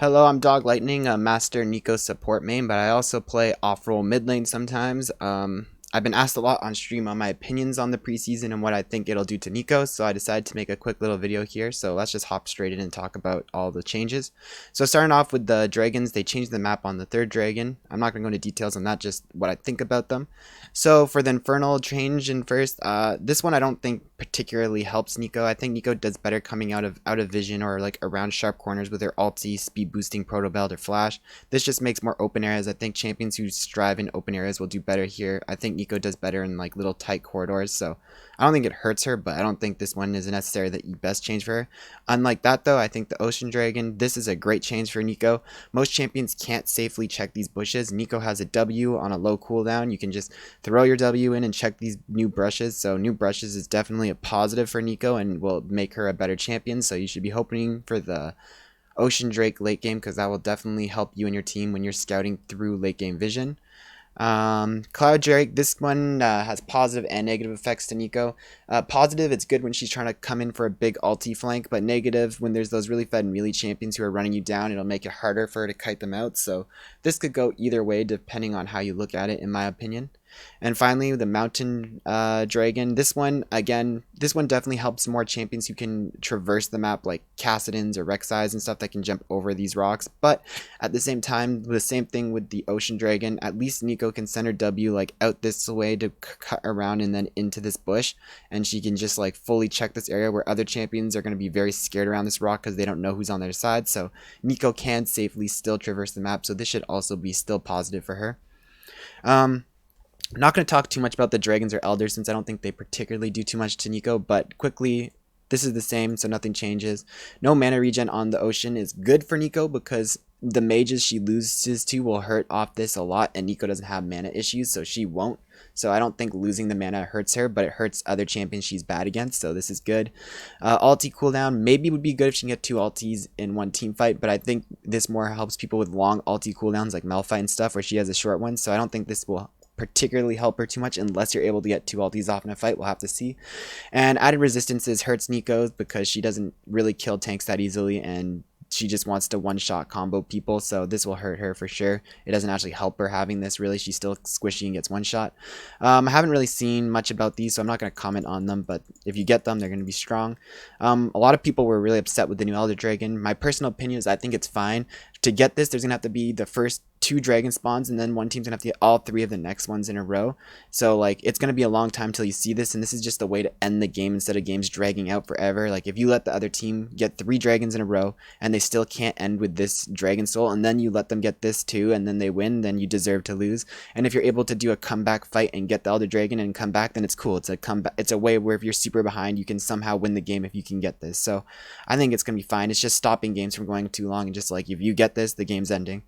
Hello, I'm Dog Lightning, a Master Nico support main, but I also play off-roll mid lane sometimes. I've been asked a lot on stream on my opinions on the preseason and what I think it'll do to Nico, so I decided to make a quick little video here. So let's just hop straight in and talk about all the changes. So starting off with the dragons, they changed the map on the third dragon. I'm not going to go into details on that, just what I think about them. So for the Infernal change in first, this one I don't think particularly helps Nico. I think Nico does better coming out of vision or like around sharp corners with her ulti, speed boosting, proto belt, or flash. This just makes more open areas. I think champions who strive in open areas will do better here. I think Nico does better in like little tight corridors, so I don't think it hurts her, but I don't think this one is necessarily the best change for her. Unlike that though, I think the Ocean Dragon, this is a great change for Nico. Most champions can't safely check these bushes. Nico has a W on a low cooldown. You can just throw your W in and check these new brushes. So new brushes is definitely a positive for Nico and will make her a better champion. So you should be hoping for the Ocean Drake late game because that will definitely help you and your team when you're scouting through late game vision. Cloud Drake, this one has positive and negative effects to Nico. Positive, it's good when she's trying to come in for a big ulti flank, but negative, when there's those really fed melee champions who are running you down, it'll make it harder for her to kite them out. So this could go either way depending on how you look at it, in my opinion. And finally, the Mountain Dragon. This one, again, this one definitely helps more champions who can traverse the map, like Cassidans or Rek'Sais and stuff that can jump over these rocks. But at the same time, the same thing with the Ocean Dragon. At least Nico can send her W like out this way to cut around and then into this bush, and she can just like fully check this area where other champions are going to be very scared around this rock because they don't know who's on their side. So Nico can safely still traverse the map. So this should also be still positive for her. I'm not going to talk too much about the dragons or elders since I don't think they particularly do too much to Nico, but quickly, this is the same, so nothing changes. No mana regen on the ocean is good for Nico because the mages she loses to will hurt off this a lot, and Nico doesn't have mana issues, so she won't. So I don't think losing the mana hurts her, but it hurts other champions she's bad against, so this is good. Ulti cooldown maybe would be good if she can get two ultis in one team fight, but I think this more helps people with long ulti cooldowns like Malphite and stuff where she has a short one, so I don't think this will particularly help her too much unless you're able to get two ultis off in a fight. We'll have to see. And added resistances hurts Nico because she doesn't really kill tanks that easily, and she just wants to one-shot combo people, so this will hurt her for sure. It doesn't actually help her having this, really. She's still squishy and gets one-shot. I haven't really seen much about these, so I'm not going to comment on them, but if you get them, they're going to be strong. A lot of people were really upset with the new Elder Dragon. My personal opinion is I think it's fine. To get this, there's going to have to be the first two dragon spawns, and then one team's gonna have to get all three of the next ones in a row. So like it's gonna be a long time till you see this, and this is just a way to end the game instead of games dragging out forever. Like if you let the other team get three dragons in a row and they still can't end with this dragon soul, and then you let them get this too and then they win, then you deserve to lose. And if you're able to do a comeback fight and get the elder dragon and come back, then it's cool. It's a comeback. It's a way where if you're super behind, you can somehow win the game if you can get this. So I think it's gonna be fine. It's just stopping games from going too long, and just like if you get this, the game's ending.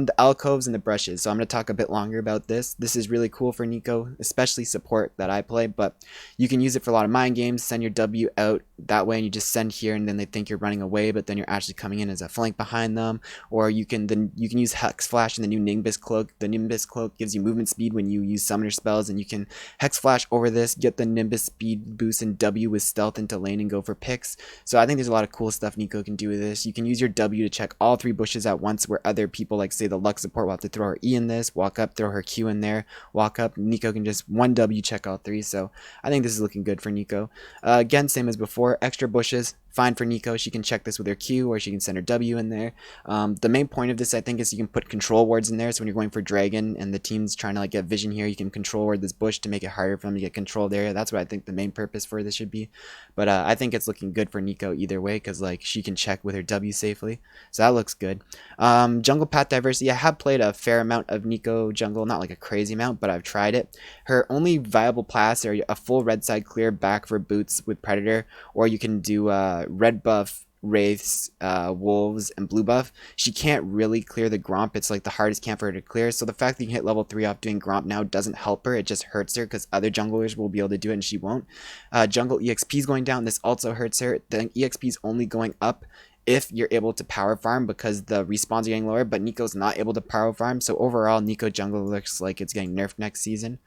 The alcoves and the brushes. So I'm going to talk a bit longer about this. This is really cool for Nico, especially support that I play, but you can use it for a lot of mind games. Send your W out that way and you just send here, and then they think you're running away, but then you're actually coming in as a flank behind them. Or you can use Hex Flash in the new Nimbus Cloak. The Nimbus Cloak gives you movement speed when you use summoner spells, and you can Hex Flash over this, get the Nimbus speed boost and W with stealth into lane and go for picks. So I think there's a lot of cool stuff Nico can do with this. You can use your W to check all three bushes at once, where other people, like say the Lux support, will have to throw her E in this, walk up, throw her Q in there, walk up. Nico can just one W check all three. So I think this is looking good for Nico. Again, same as before, extra bushes. Fine for Nico. She can check this with her Q, or she can send her W in there. The main point of this, I think, is you can put control wards in there. So when you're going for dragon and the team's trying to like get vision here, you can control ward this bush to make it harder for them to get controlled area. That's what I think the main purpose for this should be. But I think it's looking good for Nico either way, because like she can check with her W safely. So that looks good. Jungle path diversity. I have played a fair amount of Nico jungle, not like a crazy amount, but I've tried it. Her only viable paths are a full red side clear back for boots with predator, or you can do red buff wraiths, wolves, and blue buff. She can't really clear the Gromp. It's like the hardest camp for her to clear. So the fact that you can hit level 3 off doing Gromp now doesn't help her. It just hurts her because other junglers will be able to do it and she won't. Jungle EXP is going down. This also hurts her. The EXP is only going up if you're able to power farm because the respawns are getting lower, but Neeko's not able to power farm. So overall, Neeko jungle looks like it's getting nerfed next season.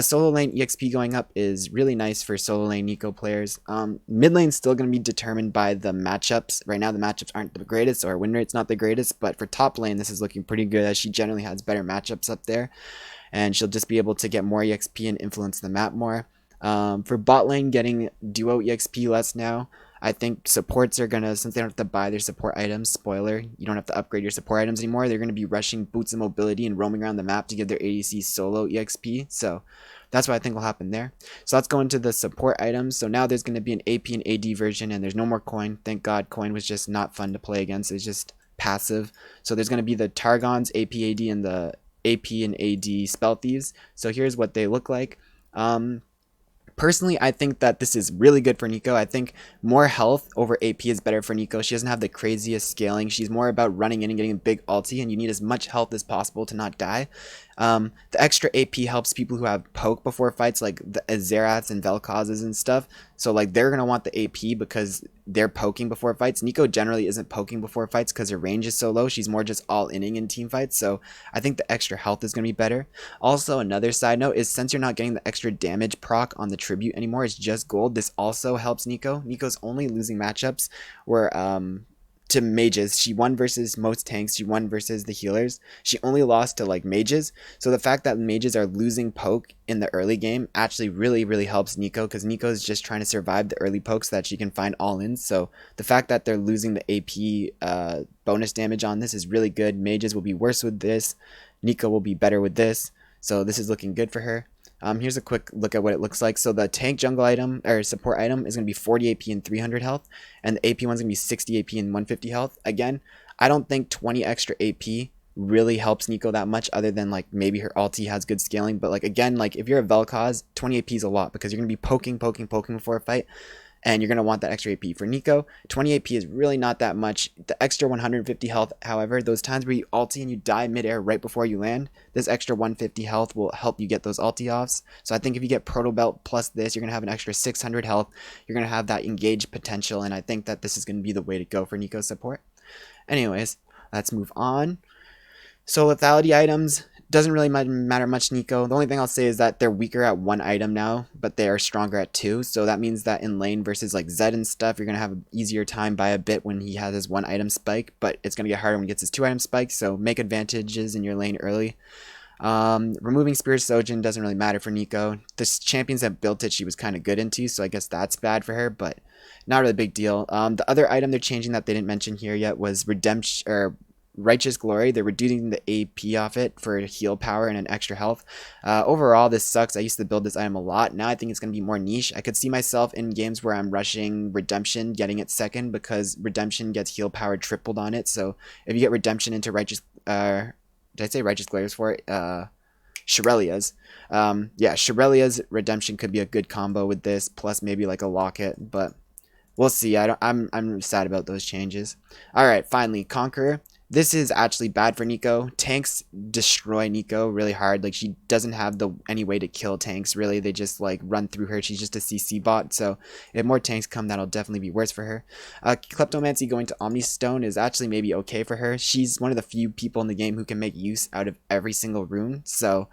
Solo lane EXP going up is really nice for solo lane Neeko players. Mid lane's still going to be determined by the matchups. Right now, the matchups aren't the greatest, or win rate's not the greatest, but for top lane, this is looking pretty good as she generally has better matchups up there, and she'll just be able to get more EXP and influence the map more. For bot lane, getting duo EXP less now. I think supports are gonna, since they don't have to buy their support items, spoiler, you don't have to upgrade your support items anymore, they're gonna be rushing boots and mobility and roaming around the map to give their ADC solo EXP. So that's what I think will happen there. So let's go into the support items. So now there's gonna be an AP and AD version, and there's no more coin. Thank God, coin was just not fun to play against. It's just passive. So there's gonna be the Targons, AP AD, and the AP and AD spell thieves. So here's what they look like. Personally, I think that this is really good for Neeko. I think more health over AP is better for Neeko. She doesn't have the craziest scaling. She's more about running in and getting a big ulti, and you need as much health as possible to not die. The extra AP helps people who have poke before fights, like the Azeraths and Vel'Kozes and stuff. So like they're going to want the AP because they're poking before fights. Neeko generally isn't poking before fights because her range is so low. She's more just all-inning in team fights. So I think the extra health is going to be better. Also, another side note is since you're not getting the extra damage proc on the tribute anymore, it's just gold. This also helps Neeko. Neeko's only losing matchups where to mages. She won versus most tanks. She won versus the healers. She only lost to like mages. So the fact that mages are losing poke in the early game actually really helps Neeko, because Neeko is just trying to survive the early poke so that she can find all-ins. So the fact that they're losing the AP bonus damage on this is really good. Mages will be worse with this. Neeko will be better with this. So this is looking good for her. Here's a quick look at what it looks like. So the tank jungle item or support item is going to be 40 AP and 300 health, and the AP one's going to be 60 AP and 150 health. Again, I don't think 20 extra AP really helps Neeko that much, other than like maybe her ulti has good scaling. But like again, like if you're a Vel'Koz, 20 AP is a lot because you're going to be poking before a fight, and you're going to want that extra AP. For Neeko, 20 AP is really not that much. The extra 150 health, however, those times where you ulti and you die midair right before you land, this extra 150 health will help you get those ulti offs. So I think if you get Proto Belt plus this, you're going to have an extra 600 health. You're going to have that engaged potential, and I think that this is going to be the way to go for Neeko support. Anyways, let's move on. So lethality items, doesn't really matter much Neeko. The only thing I'll say is that they're weaker at one item now, but they are stronger at two. So that means that in lane versus like Zed and stuff, you're going to have an easier time by a bit when he has his one item spike, but it's going to get harder when he gets his two item spike. So make advantages in your lane early. Removing Spirit Sojin doesn't really matter for Neeko. The champions that built it, she was kind of good into, so I guess that's bad for her, but not really a big deal. The other item they're changing that they didn't mention here yet was Redemption, or Righteous Glory. They're reducing the AP off it for heal power and an extra health. Overall, this sucks. I used to build this item a lot. Now I think it's going to be more niche. I could see myself in games where I'm rushing Redemption, getting it second, because Redemption gets heal power tripled on it. So if you get Redemption into Righteous, did I say Righteous Glories for it? Shirelia's. Yeah, Shirelia's Redemption could be a good combo with this, plus maybe like a Locket, but we'll see. I'm sad about those changes. All right, finally, Conqueror. This is actually bad for Neeko. Tanks destroy Neeko really hard. Like, she doesn't have any way to kill tanks, really. They just, like, run through her. She's just a CC bot. So, if more tanks come, that'll definitely be worse for her. Kleptomancy going to Omni Stone is actually maybe okay for her. She's one of the few people in the game who can make use out of every single rune. So,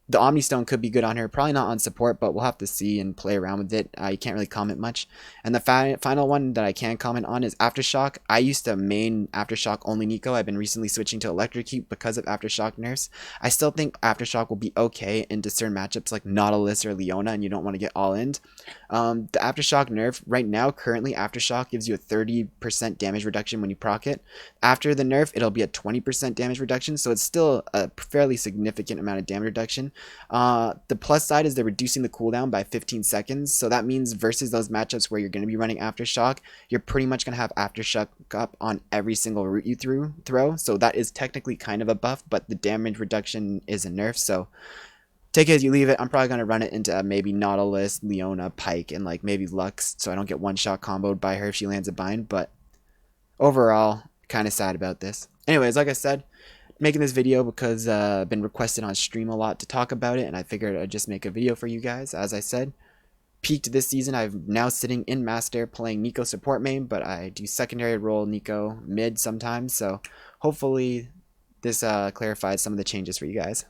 the Omni Stone could be good on her. Probably not on support, but we'll have to see and play around with it. You can't really comment much. And the final one that I can comment on is Aftershock. I used to main Aftershock only Neeko. I've been recently switching to Electrocute because of Aftershock nerfs. I still think Aftershock will be okay in certain matchups like Nautilus or Leona, and you don't want to get all in. The Aftershock nerf, right now, currently, Aftershock gives you a 30% damage reduction when you proc it. After the nerf, it'll be a 20% damage reduction, so it's still a fairly significant amount of damage reduction. The plus side is they're reducing the cooldown by 15 seconds, so that means versus those matchups where you're going to be running Aftershock, you're pretty much going to have Aftershock up on every single route you throw, so that is technically kind of a buff, but the damage reduction is a nerf, so take it as you leave it. I'm probably going to run it into maybe Nautilus, Leona, Pyke, and like maybe Lux, so I don't get one-shot comboed by her if she lands a bind, but overall, kind of sad about this. Anyways, like I said, making this video because I've been requested on stream a lot to talk about it, and I figured I'd just make a video for you guys, as I said. peaked this season. I'm now sitting in Master playing Neeko support main, but I do secondary role Neeko mid sometimes, so hopefully this clarifies some of the changes for you guys.